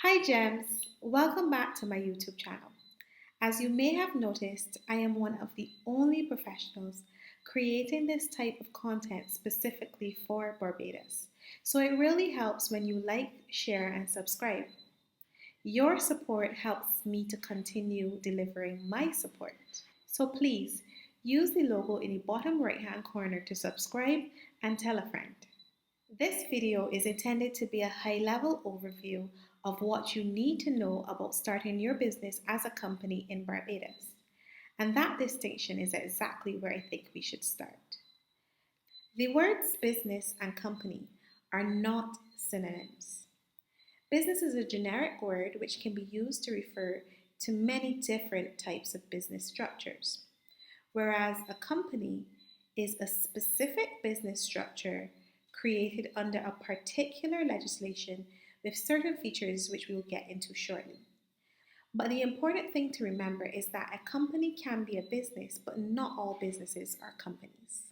Hi Gems, welcome back to my YouTube channel. As you may have noticed, I am one of the only professionals creating this type of content specifically for Barbados. So it really helps when you like, share, and subscribe. Your support helps me to continue delivering my support. So please use the logo in the bottom right hand corner to subscribe and tell a friend. This video is intended to be a high-level overview of what you need to know about starting your business as a company in Barbados. And that distinction is exactly where I think we should start. The words business and company are not synonyms. Business is a generic word which can be used to refer to many different types of business structures, whereas a company is a specific business structure created under a particular legislation with certain features which we will get into shortly. But the important thing to remember is that a company can be a business, but not all businesses are companies.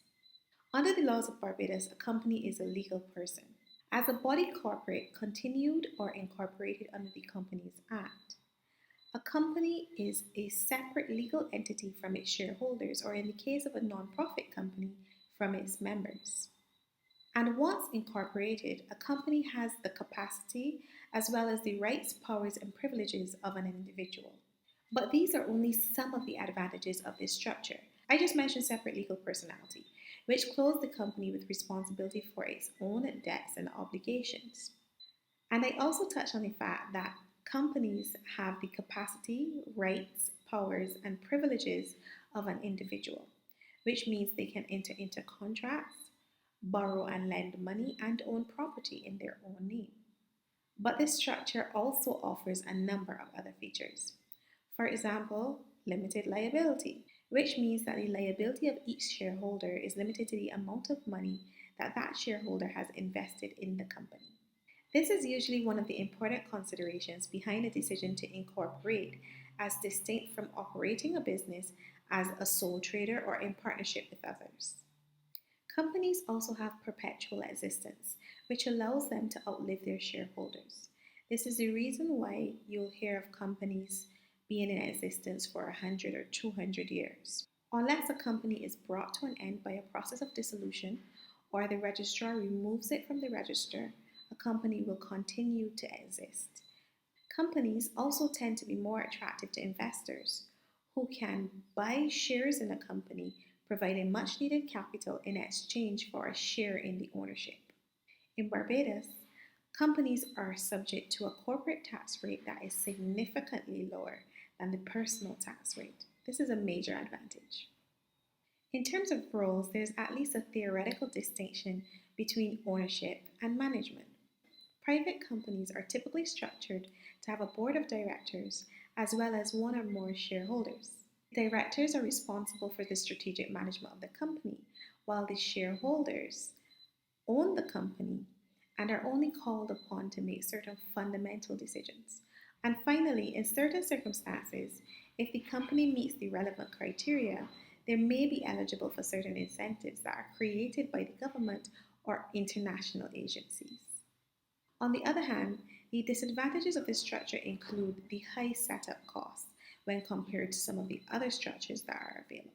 Under the laws of Barbados, a company is a legal person. As a body corporate continued or incorporated under the Companies Act, a company is a separate legal entity from its shareholders, or in the case of a non-profit company, from its members. And once incorporated, a company has the capacity as well as the rights, powers, and privileges of an individual. But these are only some of the advantages of this structure. I just mentioned separate legal personality, which clothes the company with responsibility for its own debts and obligations. And I also touched on the fact that companies have the capacity, rights, powers, and privileges of an individual, which means they can enter into contracts, borrow and lend money, and own property in their own name. But this structure also offers a number of other features. For example, limited liability, which means that the liability of each shareholder is limited to the amount of money that that shareholder has invested in the company. This is usually one of the important considerations behind a decision to incorporate, as distinct from operating a business as a sole trader or in partnership with others. Companies also have perpetual assistance, which allows them to outlive their shareholders. This is the reason why you'll hear of companies being in existence for 100 or 200 years. Unless a company is brought to an end by a process of dissolution or the registrar removes it from the register, a company will continue to exist. Companies also tend to be more attractive to investors who can buy shares in a company, providing much needed capital in exchange for a share in the ownership. In Barbados, companies are subject to a corporate tax rate that is significantly lower than the personal tax rate. This is a major advantage. In terms of roles, there's at least a theoretical distinction between ownership and management. Private companies are typically structured to have a board of directors as well as one or more shareholders. Directors are responsible for the strategic management of the company, while the shareholders own the company and are only called upon to make certain fundamental decisions. And finally, in certain circumstances, if the company meets the relevant criteria, they may be eligible for certain incentives that are created by the government or international agencies. On the other hand, the disadvantages of this structure include the high setup costs when compared to some of the other structures that are available.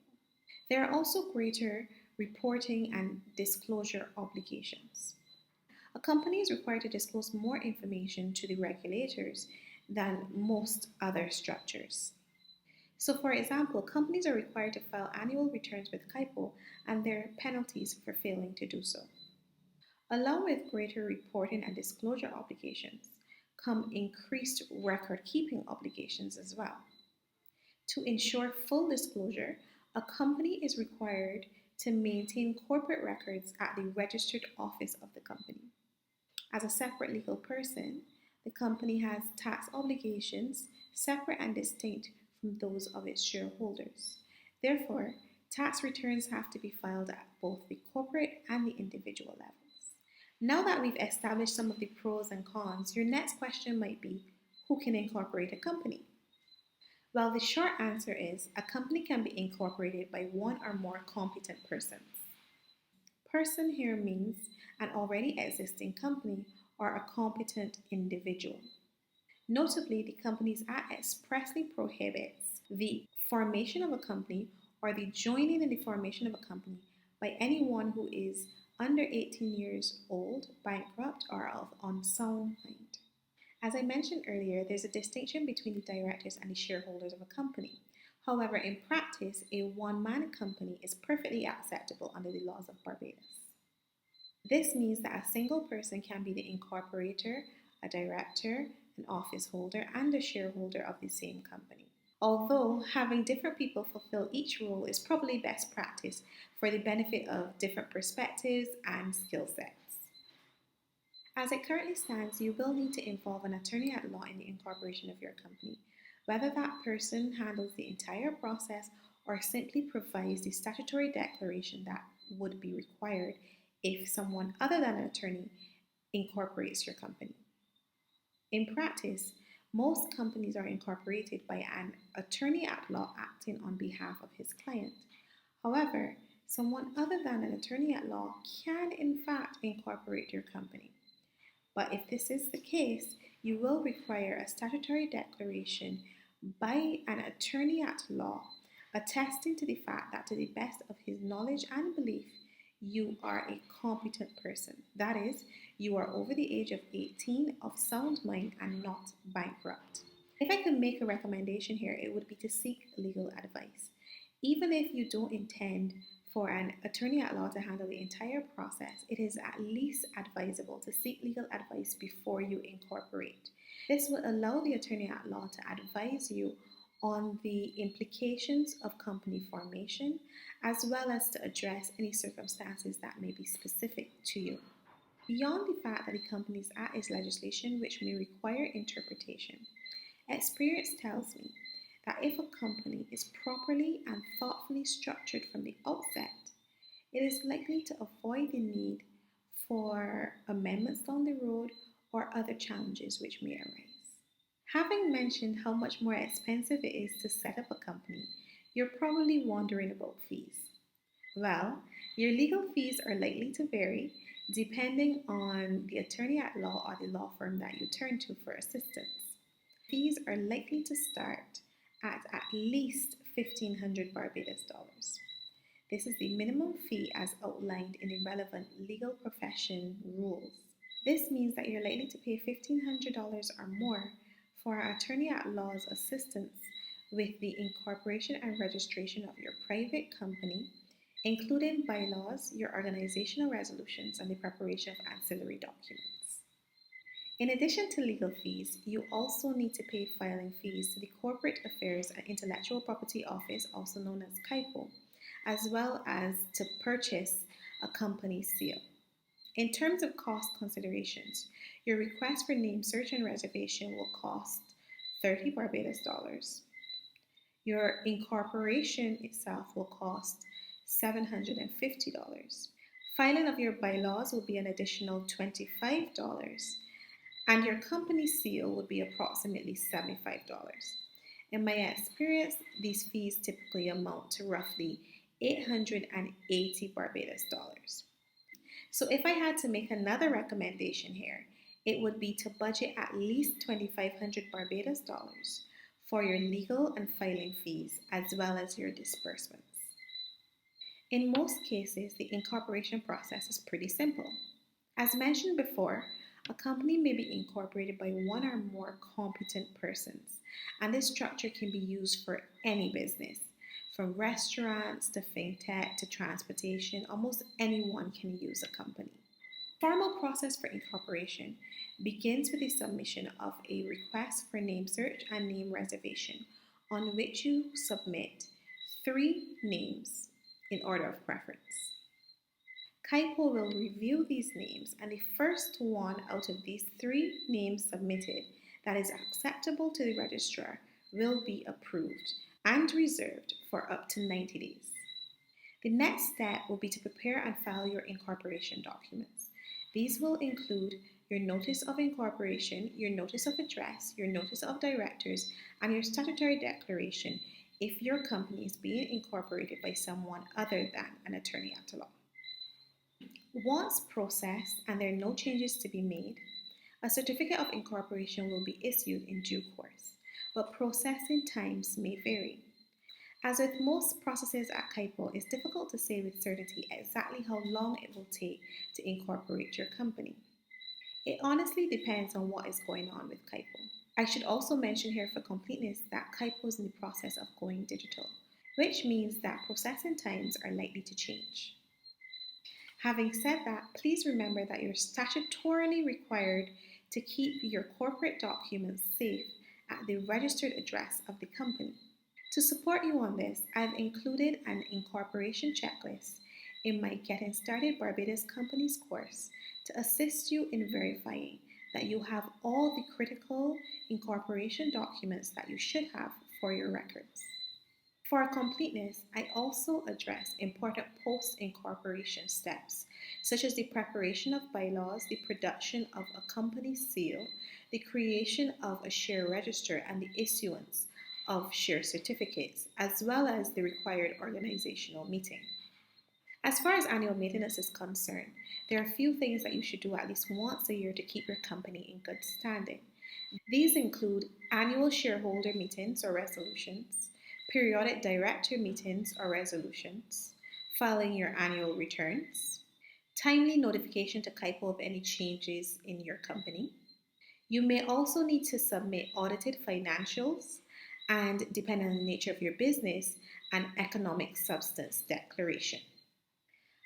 There are also greater reporting and disclosure obligations. A company is required to disclose more information to the regulators than most other structures. So, for example, companies are required to file annual returns with KIPO, and there are penalties for failing to do so. Along with greater reporting and disclosure obligations come increased record keeping obligations as well. To ensure full disclosure, a company is required to maintain corporate records at the registered office of the company. As a separate legal person, the company has tax obligations separate and distinct from those of its shareholders. Therefore, tax returns have to be filed at both the corporate and the individual levels. Now that we've established some of the pros and cons, your next question might be, who can incorporate a company? Well, the short answer is a company can be incorporated by one or more competent persons. Person here means an already existing company or a competent individual. Notably, the Companies Act expressly prohibits the formation of a company or the joining in the formation of a company by anyone who is under 18 years old, bankrupt, or of unsound mind. As I mentioned earlier, there's a distinction between the directors and the shareholders of a company. However, in practice, a one man company is perfectly acceptable under the laws of Barbados. This means that a single person can be the incorporator, a director, an office holder, and a shareholder of the same company. Although having different people fulfill each role is probably best practice for the benefit of different perspectives and skill sets. As it currently stands, you will need to involve an attorney at law in the incorporation of your company. Whether that person handles the entire process or simply provides the statutory declaration that would be required if someone other than an attorney incorporates your company. In practice, most companies are incorporated by an attorney at law acting on behalf of his client. However, someone other than an attorney at law can in fact incorporate your company. But if this is the case, you will require a statutory declaration by an attorney at law attesting to the fact that, to the best of his knowledge and belief, you are a competent person. That is, you are over the age of 18, of sound mind, and not bankrupt. If I could make a recommendation here, it would be to seek legal advice. Even if you don't intend for an attorney at law to handle the entire process, it is at least advisable to seek legal advice before you incorporate. This will allow the attorney at law to advise you on the implications of company formation, as well as to address any circumstances that may be specific to you. Beyond the fact that the Companies Act is legislation which may require interpretation, experience tells me that if a company is properly and thoughtfully structured from the outset, it is likely to avoid the need for amendments down the road or other challenges which may arise. Having mentioned how much more expensive it is to set up a company, you're probably wondering about fees. Well, your legal fees are likely to vary depending on the attorney at law or the law firm that you turn to for assistance. Fees are likely to start at least 1,500 Barbados dollars. This is the minimum fee as outlined in the relevant legal profession rules. This means that you're likely to pay $1,500 or more for an attorney at law's assistance with the incorporation and registration of your private company, including bylaws, your organizational resolutions, and the preparation of ancillary documents. In addition to legal fees, you also need to pay filing fees to the Corporate Affairs and Intellectual Property Office, also known as CIPO, as well as to purchase a company seal. In terms of cost considerations, your request for name search and reservation will cost 30 Barbados dollars. Your incorporation itself will cost $750. Filing of your bylaws will be an additional $25, and your company seal would be approximately $75. In my experience, these fees typically amount to roughly 880 Barbados dollars. So if I had to make another recommendation here, it would be to budget at least 2,500 Barbados dollars for your legal and filing fees as well as your disbursements. In most cases, the incorporation process is pretty simple. As mentioned before, a company may be incorporated by one or more competent persons, and this structure can be used for any business. From restaurants to fintech to transportation, almost anyone can use a company. The formal process for incorporation begins with the submission of a request for name search and name reservation, on which you submit 3 names in order of preference. CIPO will review these names, and the first one out of these 3 names submitted that is acceptable to the registrar will be approved and reserved for up to 90 days. The next step will be to prepare and file your incorporation documents. These will include your notice of incorporation, your notice of address, your notice of directors, and your statutory declaration if your company is being incorporated by someone other than an attorney at law. Once processed and there are no changes to be made, A certificate of incorporation will be issued in due course, but processing times may vary. As with most processes at Kaipo, it's difficult to say with certainty exactly how long it will take to incorporate your company. It honestly depends on what is going on with Kaipo. I should also mention here for completeness that Kaipo is in the process of going digital, which means that processing times are likely to change. Having said that, please remember that you're statutorily required to keep your corporate documents safe at the registered address of the company. To support you on this, I've included an incorporation checklist in my Getting Started Barbados Companies course to assist you in verifying that you have all the critical incorporation documents that you should have for your records. For completeness, I also address important post incorporation steps, such as the preparation of bylaws, the production of a company seal, the creation of a share register, and the issuance of share certificates, as well as the required organizational meeting. As far as annual maintenance is concerned, there are a few things that you should do at least once a year to keep your company in good standing. These include annual shareholder meetings or resolutions, periodic director meetings or resolutions, filing your annual returns, timely notification to Kaipo of any changes in your company. You may also need to submit audited financials and, depending on the nature of your business, an economic substance declaration.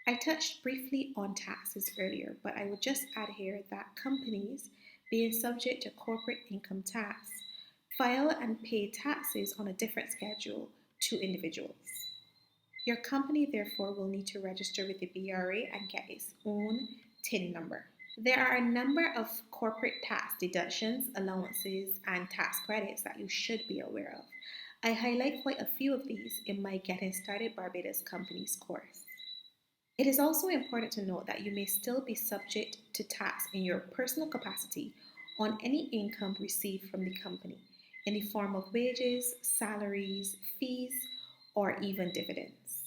I touched briefly on taxes earlier, but I would just add here that companies, being subject to corporate income tax, file and pay taxes on a different schedule to individuals. Your company, therefore, will need to register with the BRA and get its own TIN number. There are a number of corporate tax deductions, allowances, and tax credits that you should be aware of. I highlight quite a few of these in my Getting Started Barbados Companies course. It is also important to note that you may still be subject to tax in your personal capacity on any income received from the company in the form of wages, salaries, fees, or even dividends.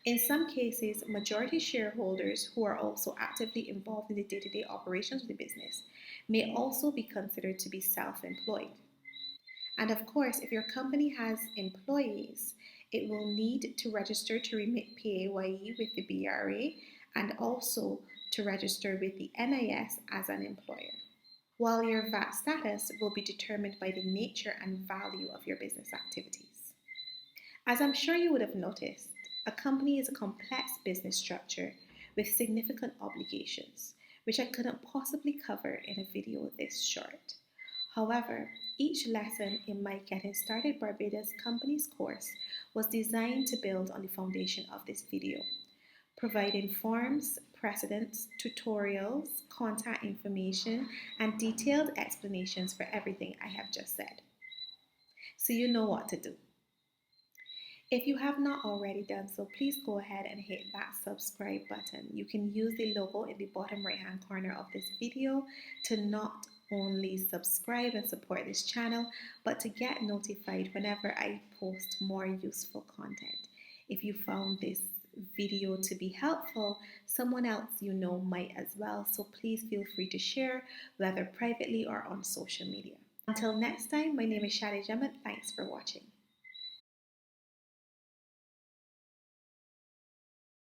In some cases, majority shareholders who are also actively involved in the day-to-day operations of the business may also be considered to be self-employed. And of course, if your company has employees, it will need to register to remit PAYE with the BRA and also to register with the NIS as an employer. While your VAT status will be determined by the nature and value of your business activities. As I'm sure you would have noticed, a company is a complex business structure with significant obligations, which I couldn't possibly cover in a video this short. However, each lesson in my Getting Started Barbados Companies course was designed to build on the foundation of this video, providing forms, precedents, tutorials, contact information, and detailed explanations for everything I have just said. So you know what to do. If you have not already done so, please go ahead and hit that subscribe button. You can use the logo in the bottom right hand corner of this video to not only subscribe and support this channel, but to get notified whenever I post more useful content. If you found this video to be helpful, someone else you know might as well, so please feel free to share, whether privately or on social media. Until next time, my name is Sade Jemmott. Thanks for watching.